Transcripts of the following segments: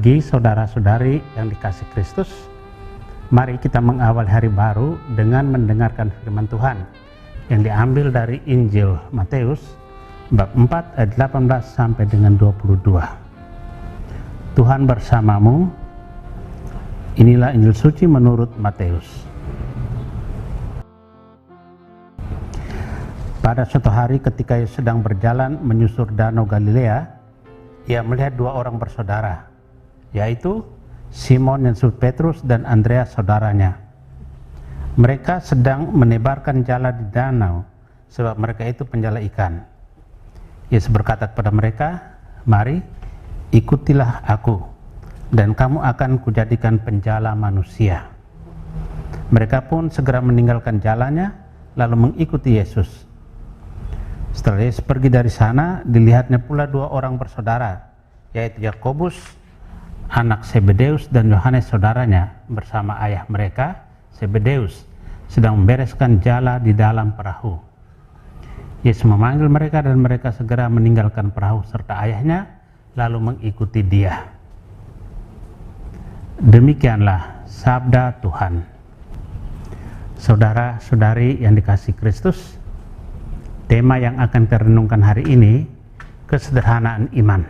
pagi saudara-saudari yang dikasihi Kristus. Mari kita mengawali hari baru dengan mendengarkan firman Tuhan yang diambil dari Injil Matius bab 4 ayat 18 sampai dengan 22. Tuhan bersamamu. Inilah Injil suci menurut Matius. Pada suatu hari ketika ia sedang berjalan menyusur danau Galilea, ia melihat dua orang bersaudara, yaitu Simon yang disebut Petrus dan Andreas saudaranya. Mereka sedang menebarkan jala di danau, sebab mereka itu penjala ikan. Yesus berkata kepada mereka, "Mari, ikutilah aku, dan kamu akan kujadikan penjala manusia." Mereka pun segera meninggalkan jalannya, lalu mengikuti Yesus. Setelah Yesus pergi dari sana, dilihatnya pula dua orang bersaudara, yaitu Yakobus, anak Zebedeus, dan Yohanes saudaranya, bersama ayah mereka, Zebedeus, sedang membereskan jala di dalam perahu. Yesus memanggil mereka dan mereka segera meninggalkan perahu serta ayahnya, lalu mengikuti dia. Demikianlah sabda Tuhan. Saudara-saudari yang dikasihi Kristus, tema yang akan kita renungkan hari ini, kesederhanaan iman.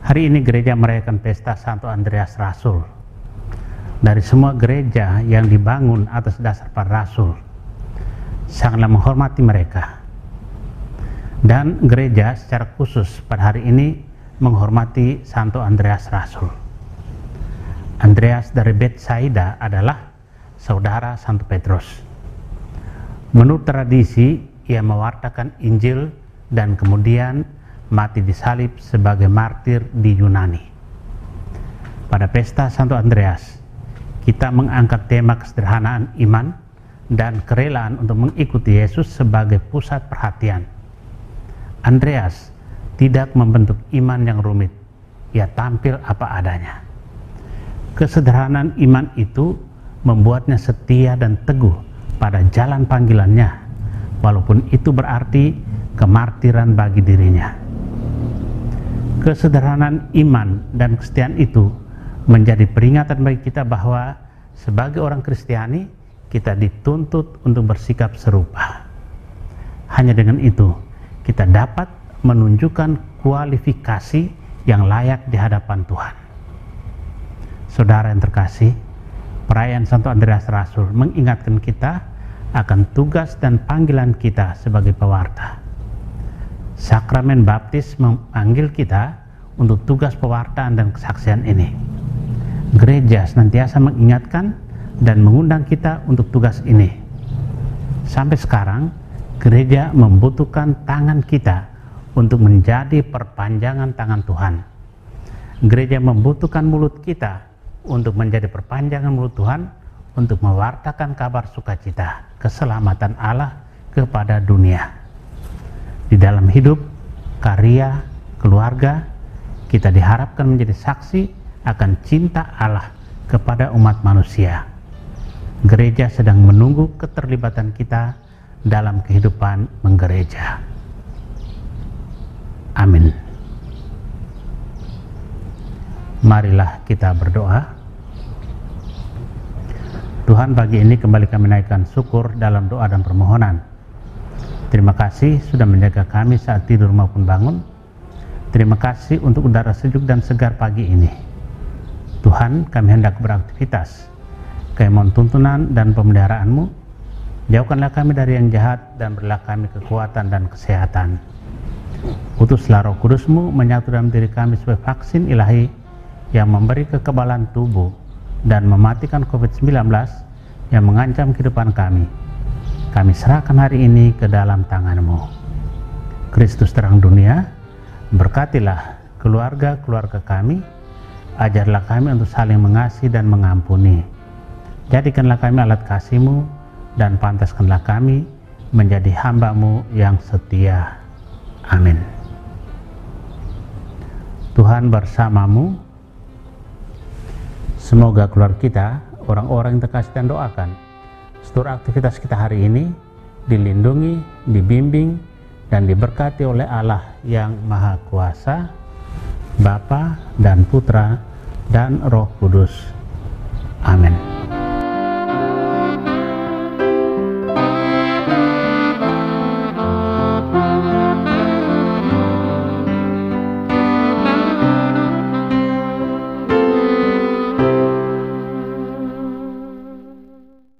Hari ini gereja merayakan pesta Santo Andreas Rasul. Dari semua gereja yang dibangun atas dasar para rasul, sangatlah menghormati mereka. Dan gereja secara khusus pada hari ini menghormati Santo Andreas Rasul. Andreas dari Betsaida adalah saudara Santo Petrus. Menurut tradisi, ia mewartakan Injil dan kemudian mati disalib sebagai martir di Yunani. Pada pesta Santo Andreas, kita mengangkat tema kesederhanaan iman dan kerelaan untuk mengikuti Yesus sebagai pusat perhatian. Andreas tidak membentuk iman yang rumit, ia tampil apa adanya. Kesederhanaan iman itu membuatnya setia dan teguh pada jalan panggilannya, walaupun itu berarti kemartiran bagi dirinya. Kesederhanaan iman dan kesetiaan itu menjadi peringatan bagi kita bahwa sebagai orang Kristiani kita dituntut untuk bersikap serupa. Hanya dengan itu kita dapat menunjukkan kualifikasi yang layak di hadapan Tuhan. Saudara yang terkasih, perayaan Santo Andreas Rasul mengingatkan kita akan tugas dan panggilan kita sebagai pewarta. Sakramen baptis memanggil kita untuk tugas pewartaan dan kesaksian ini. Gereja senantiasa mengingatkan dan mengundang kita untuk tugas ini. Sampai sekarang, gereja membutuhkan tangan kita untuk menjadi perpanjangan tangan Tuhan. Gereja membutuhkan mulut kita untuk menjadi perpanjangan mulut Tuhan untuk mewartakan kabar sukacita, keselamatan Allah kepada dunia. Di dalam hidup, karya, keluarga, kita diharapkan menjadi saksi akan cinta Allah kepada umat manusia. Gereja sedang menunggu keterlibatan kita dalam kehidupan menggereja. Amin. Marilah kita berdoa. Tuhan, pagi ini kembali kami naikkan syukur dalam doa dan permohonan. Terima kasih sudah menjaga kami saat tidur maupun bangun. Terima kasih untuk udara sejuk dan segar pagi ini. Tuhan, kami hendak beraktivitas. Kami mohon tuntunan dan pemeliharaan-Mu. Jauhkanlah kami dari yang jahat dan berilah kami kekuatan dan kesehatan. Utuslah Roh Kudus-Mu menyatu dalam diri kami sebagai vaksin ilahi yang memberi kekebalan tubuh dan mematikan COVID-19 yang mengancam kehidupan kami. Kami serahkan hari ini ke dalam tangan-Mu. Kristus terang dunia, berkatilah keluarga-keluarga kami, ajarlah kami untuk saling mengasihi dan mengampuni. Jadikanlah kami alat kasih-Mu dan pantaskanlah kami menjadi hamba-Mu yang setia. Amin. Tuhan bersamamu. Semoga keluarga kita, orang-orang yang terkasih dan doakan, seluruh aktivitas kita hari ini dilindungi, dibimbing, dan diberkati oleh Allah yang Maha Kuasa. Bapa dan Putra dan Roh Kudus. Amin.